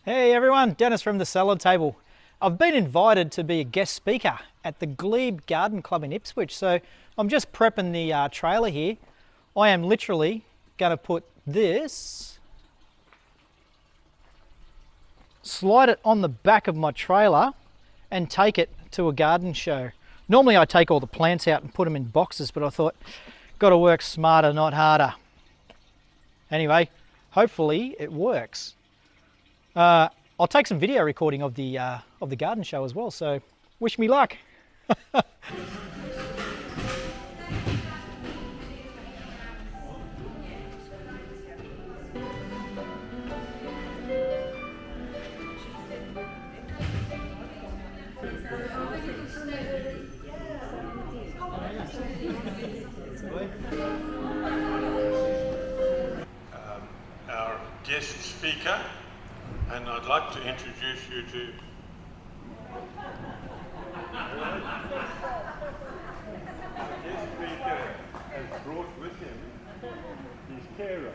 Hey everyone, Dennis from the Salad Table. I've been invited to be a guest speaker at the Glebe Garden Club in Ipswich, so I'm just prepping the trailer here. I am literally going to put this, slide it on the back of my trailer and take it to a garden show. Normally I take all the plants out and put them in boxes, but I thought, got to work smarter, not harder. Anyway, hopefully it works. I'll take some video recording of the garden show as well, so wish me luck. Our guest speaker, and I'd like to introduce you to our guest speaker has brought with him his carer.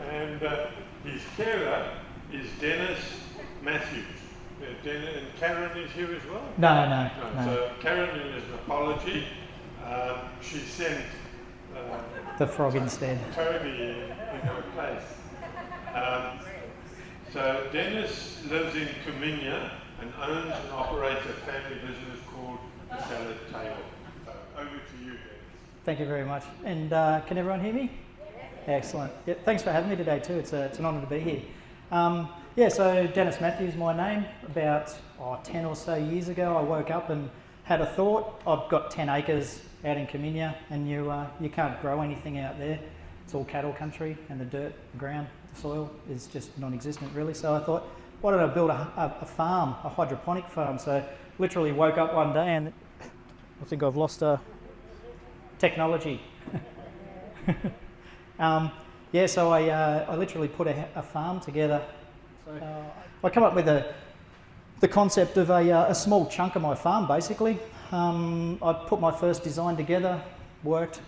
And his carer is Dennis Matthews. And Karen is here as well? No. So Karen, is an apology. She sent The frog instead. Toby in her place. So Dennis lives in Cominia and owns and operates a family business called the Salad Table. Over to you, Dennis. Thank you very much. And can everyone hear me? Excellent. Yeah, thanks for having me today too. It's an honour to be here. So Dennis Matthews is my name. About 10 or so years ago I woke up and had a thought. I've got 10 acres out in Cominia, and you can't grow anything out there. It's all cattle country, and the dirt, the ground, the soil is just non-existent really. So I thought, why don't I build a farm, a hydroponic farm? So literally woke up one day and I think I've lost technology. So I literally put a farm together. So I come up with the concept of a small chunk of my farm basically. I put my first design together, worked,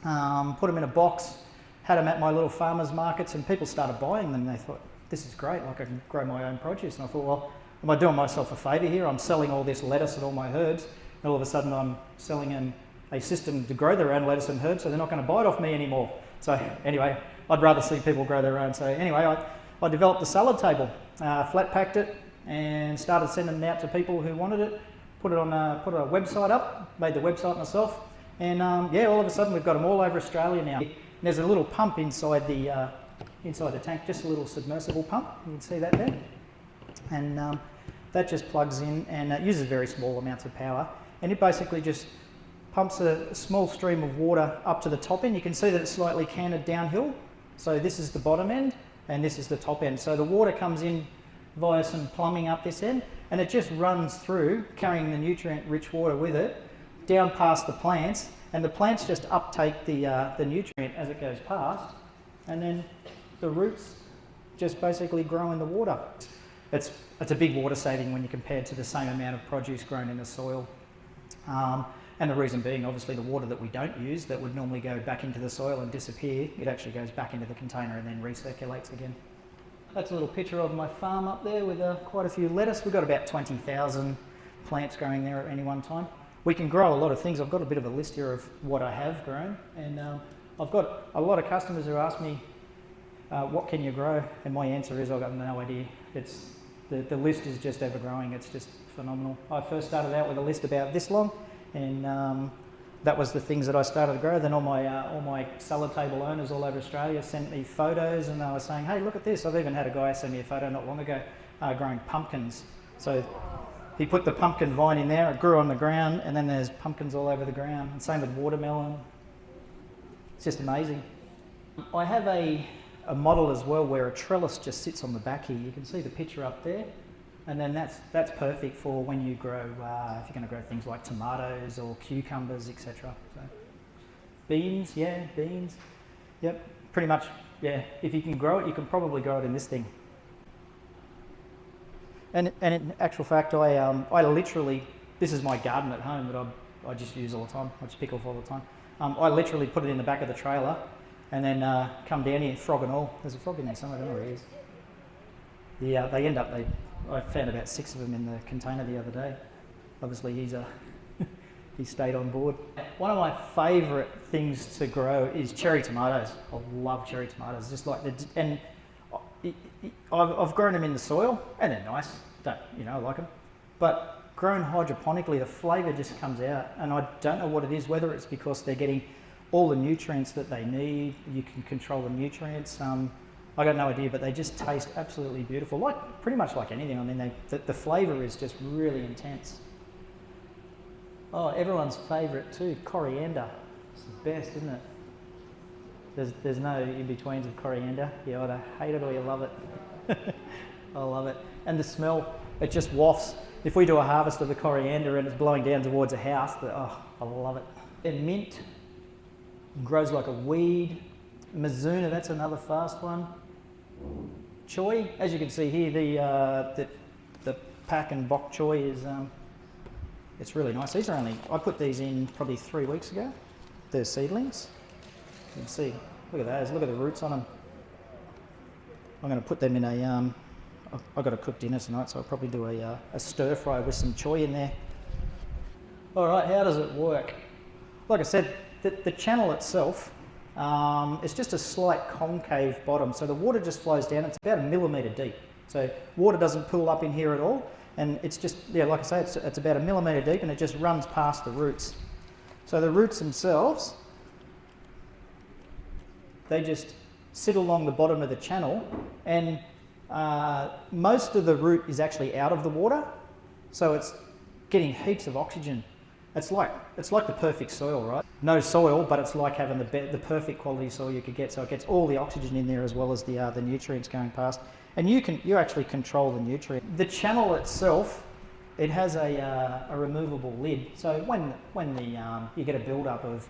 put them in a box, had them at my little farmers markets, and people started buying them. They thought, this is great, like I can grow my own produce. And I thought, well, am I doing myself a favour here? I'm selling all this lettuce and all my herbs, and all of a sudden I'm selling a system to grow their own lettuce and herbs, so they're not going to buy it off me anymore. So anyway, I'd rather see people grow their own. So anyway, I developed the salad table, flat packed it, and started sending it out to people who wanted it. Put a website up, made the website myself, and all of a sudden we've got them all over Australia now. There's a little pump inside the tank, just a little submersible pump. You can see that there, and that just plugs in, and it uses very small amounts of power, and it basically just pumps a small stream of water up to the top end. You can see that it's slightly canted downhill. So this is the bottom end, and this is the top end. So the water comes in via some plumbing up this end, and it just runs through, carrying the nutrient-rich water with it, down past the plants, and the plants just uptake the nutrient as it goes past, and then the roots just basically grow in the water. It's a big water saving when you compare it to the same amount of produce grown in the soil. And the reason being, obviously, the water that we don't use that would normally go back into the soil and disappear, it actually goes back into the container and then recirculates again. That's a little picture of my farm up there with quite a few lettuce. We've got about 20,000 plants growing there at any one time. We can grow a lot of things. I've got a bit of a list here of what I have grown, and I've got a lot of customers who ask me, what can you grow? And my answer is, I've got no idea. The list is just ever growing. It's just phenomenal. I first started out with a list about this long, and that was the things that I started to grow. Then all my salad table owners all over Australia sent me photos, and they were saying, hey, look at this. I've even had a guy send me a photo not long ago growing pumpkins. So he put the pumpkin vine in there, it grew on the ground, and then there's pumpkins all over the ground. And same with watermelon. It's just amazing. I have a model as well where a trellis just sits on the back here. You can see the picture up there. And then that's perfect for when you grow, if you're going to grow things like tomatoes or cucumbers, etc. So, beans, beans. Yep, pretty much, if you can grow it, you can probably grow it in this thing. And in actual fact, I literally, this is my garden at home that I just use all the time. I just pick off all the time. I literally put it in the back of the trailer, and then come down here, frog and all. There's a frog in there somewhere, I don't know where he is. They end up, I found about 6 of them in the container the other day. Obviously he stayed on board. One of my favourite things to grow is cherry tomatoes. I love cherry tomatoes. Just like I've grown them in the soil, and they're nice. I like them. But grown hydroponically, the flavour just comes out, and I don't know what it is. Whether it's because they're getting all the nutrients that they need, you can control the nutrients. I got no idea, but they just taste absolutely beautiful. Pretty much like anything. I mean, the flavour is just really intense. Oh, everyone's favourite too, coriander. It's the best, isn't it? There's no in-betweens of coriander. You either hate it or you love it. I love it. And the smell, it just wafts. If we do a harvest of the coriander and it's blowing down towards a house, I love it. And mint grows like a weed. Mizuna, that's another fast one. Choy, as you can see here, the pack and bok choy is it's really nice. I put these in probably 3 weeks ago. They're seedlings. You can see, look at those, look at the roots on them. I'm going to put them in I've got to cook dinner tonight, so I'll probably do a stir fry with some choy in there. All right, how does it work? Like I said, the channel itself, it's just a slight concave bottom, so the water just flows down. It's about 1 millimetre deep, so water doesn't pool up in here at all, and it's just, like I say, it's about 1 millimetre deep, and it just runs past the roots. So the roots themselves, they just sit along the bottom of the channel, and most of the root is actually out of the water, so it's getting heaps of oxygen. It's like the perfect soil, right? No soil, but it's like having the perfect quality soil you could get. So it gets all the oxygen in there as well as the nutrients going past, and you actually control the nutrient. The channel itself, it has a removable lid. So when you get a build up of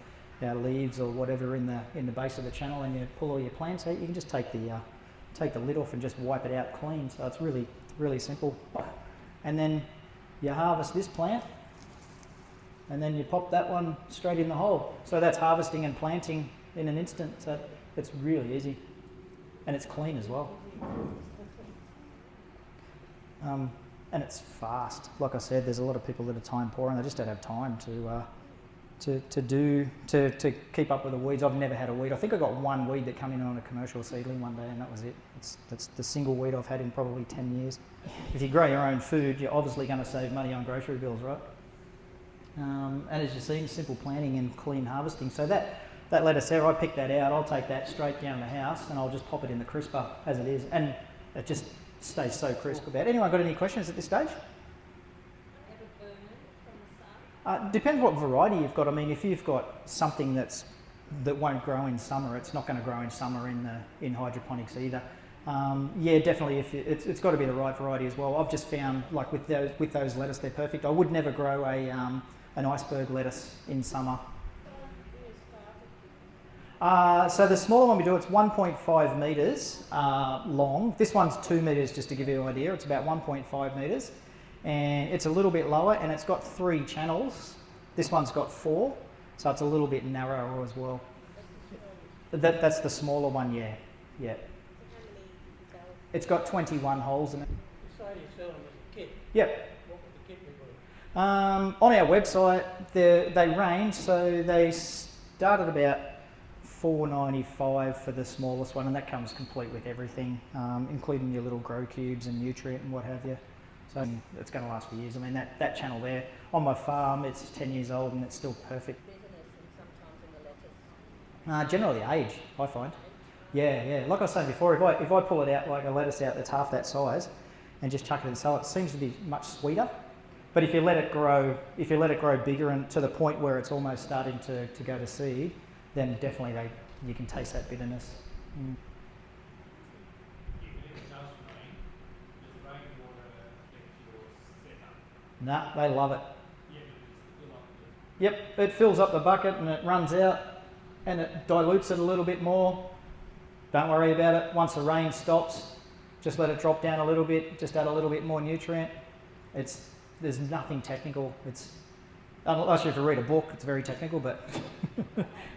leaves or whatever in the base of the channel, and you pull all your plants out, you can just take the lid off and just wipe it out clean. So it's really, really simple. And then you harvest this plant, and then you pop that one straight in the hole. So that's harvesting and planting in an instant. So it's really easy, and it's clean as well. And it's fast. Like I said, there's a lot of people that are time poor, and they just don't have time to keep up with the weeds. I've never had a weed. I think I got one weed that came in on a commercial seedling one day, and that was it. That's the single weed I've had in probably 10 years. If you grow your own food, you're obviously going to save money on grocery bills, right? And as you've seen, simple planting and clean harvesting. So that lettuce there, I picked that out. I'll take that straight down the house, and I'll just pop it in the crisper as it is, and it just stays so crisp about it. Anyone got any questions at this stage? Depends what variety you've got. I mean, if you've got something that won't grow in summer, it's not going to grow in summer in hydroponics either. Yeah, definitely. It's got to be the right variety as well. I've just found, like with those lettuce, they're perfect. I would never grow an iceberg lettuce in summer. So the smaller one we do, it's 1.5 metres long. This one's 2 metres, just to give you an idea. It's about 1.5 metres. And it's a little bit lower, and it's got 3 channels. This one's got 4, so it's a little bit narrower as well. That's the smaller one, yeah. It's got 21 holes in it. So you sell them as a kit? Yep. What would the kit be worth? On our website, they range, so they start at about $4.95 for the smallest one, and that comes complete with everything, including your little grow cubes and nutrient and what have you. So it's going to last for years. I mean, that channel there, on my farm, it's 10 years old and it's still perfect. Generally age, I find. Yeah. Like I was saying before, if I pull it out, like a lettuce out that's half that size, and just chuck it in the cellar, it seems to be much sweeter. But if you let it grow bigger and to the point where it's almost starting to go to seed, then definitely you can taste that bitterness. Mm. Nah, they love it. Yep, it fills up the bucket and it runs out and it dilutes it a little bit more. Don't worry about it. Once the rain stops, just let it drop down a little bit, just add a little bit more nutrient. There's nothing technical. Unless you have to read a book, it's very technical, but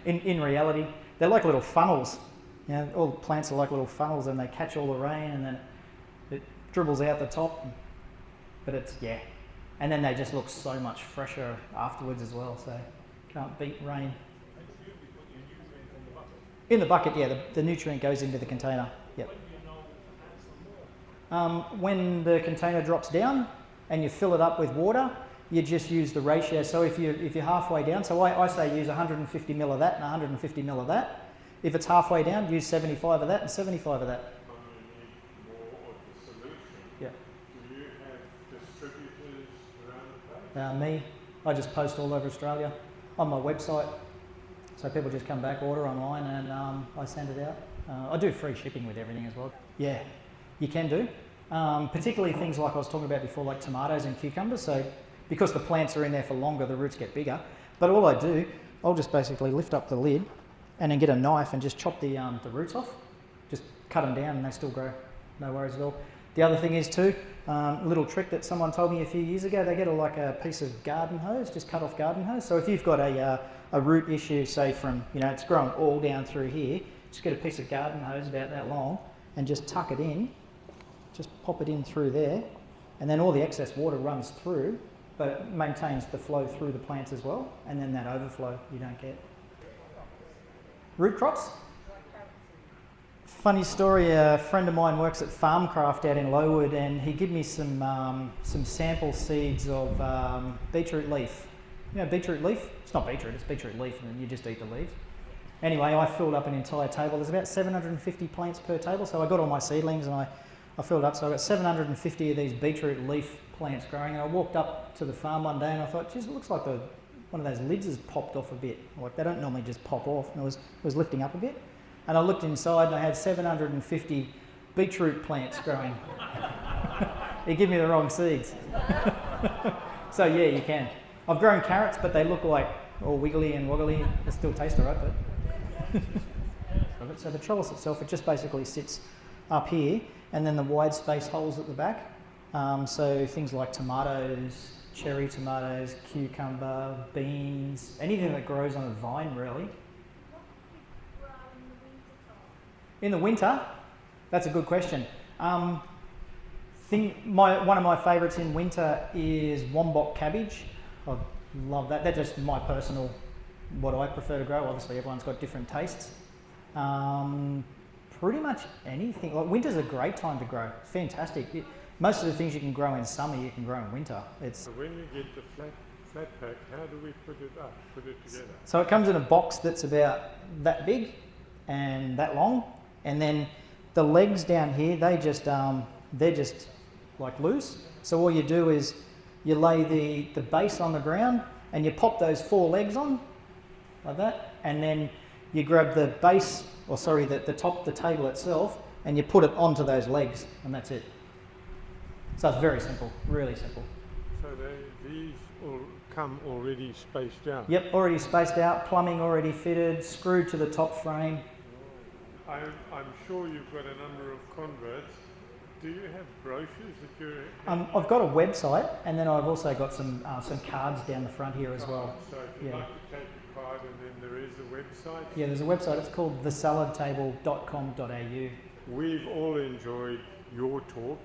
in reality, they're like little funnels. You know, all the plants are like little funnels, and they catch all the rain, and then it dribbles out the top. But it's, yeah. And then they just look so much fresher afterwards as well, so can't beat rain. In the bucket, yeah, the nutrient goes into the container. Yep. When the container drops down and you fill it up with water, you just use the ratio. So if you're halfway down, so I say use 150 ml of that and 150 ml of that. If it's halfway down, use 75 of that and 75 of that. I'm going to need more of the solution. Yeah. Do you have distributors around the place? Me, I just post all over Australia on my website. So people just come back, order online, and I send it out. I do free shipping with everything as well. Yeah, you can do. Particularly things like I was talking about before, like tomatoes and cucumbers. So because the plants are in there for longer, the roots get bigger. But all I do, I'll just basically lift up the lid and then get a knife and just chop the roots off. Just cut them down and they still grow. No worries at all. The other thing is too, a little trick that someone told me a few years ago, they get like a piece of garden hose, just cut off garden hose. So if you've got a root issue, say from, it's growing all down through here, just get a piece of garden hose about that long and just tuck it in, just pop it in through there, and then all the excess water runs through, but it maintains the flow through the plants as well, and then that overflow you don't get. Root crops? Funny story, a friend of mine works at Farmcraft out in Lowood, and he gave me some sample seeds of beetroot leaf. You know beetroot leaf? It's not beetroot, it's beetroot leaf, and then you just eat the leaves. Anyway, I filled up an entire table. There's about 750 plants per table, so I got all my seedlings and I filled up. So I got 750 of these beetroot leaf plants growing, and I walked up to the farm one day and I thought, geez, it looks like one of those lids has popped off a bit. Like, they don't normally just pop off, and it was lifting up a bit. And I looked inside and I had 750 beetroot plants growing. He gave me the wrong seeds. So yeah, you can. I've grown carrots, but they look like all wiggly and woggly. They still taste alright, but... So the trellis itself, it just basically sits up here, and then the wide space holes at the back. So things like tomatoes, cherry tomatoes, cucumber, beans, anything that grows on a vine really. In the winter, that's a good question. One of my favourites in winter is wombok cabbage. I love that. That's just my personal, what I prefer to grow. Obviously, everyone's got different tastes. Pretty much anything. Like, winter's a great time to grow. It's fantastic. Most of the things you can grow in summer, you can grow in winter. So when we get the flat pack, how do we put it up, put it together? So it comes in a box that's about that big and that long, and then the legs down here, they're just like loose. So all you do is you lay the base on the ground and you pop those 4 legs on like that, and then you grab the base, the top of the table itself, and you put it onto those legs, and that's it. So it's very simple, really simple. So these all come already spaced out? Yep, already spaced out, plumbing already fitted, screwed to the top frame. I'm sure you've got a number of converts. Do you have brochures that you're... I've got a website, and then I've also got some cards down the front here as well. So if you'd like to take a card, and then there is a website? Yeah, there's a website. It's called thesaladtable.com.au. We've all enjoyed your talk.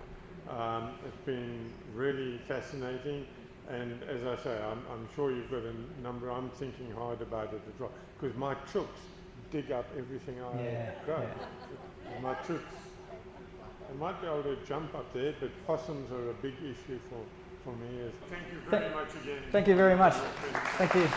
It's been really fascinating, and as I say, I'm sure you've got a number. I'm thinking hard about it as well, because my chooks dig up everything I grow. Yeah. My chooks, I might be able to jump up there, but possums are a big issue for me. Thank you very much again. Thank you very much. Thank you.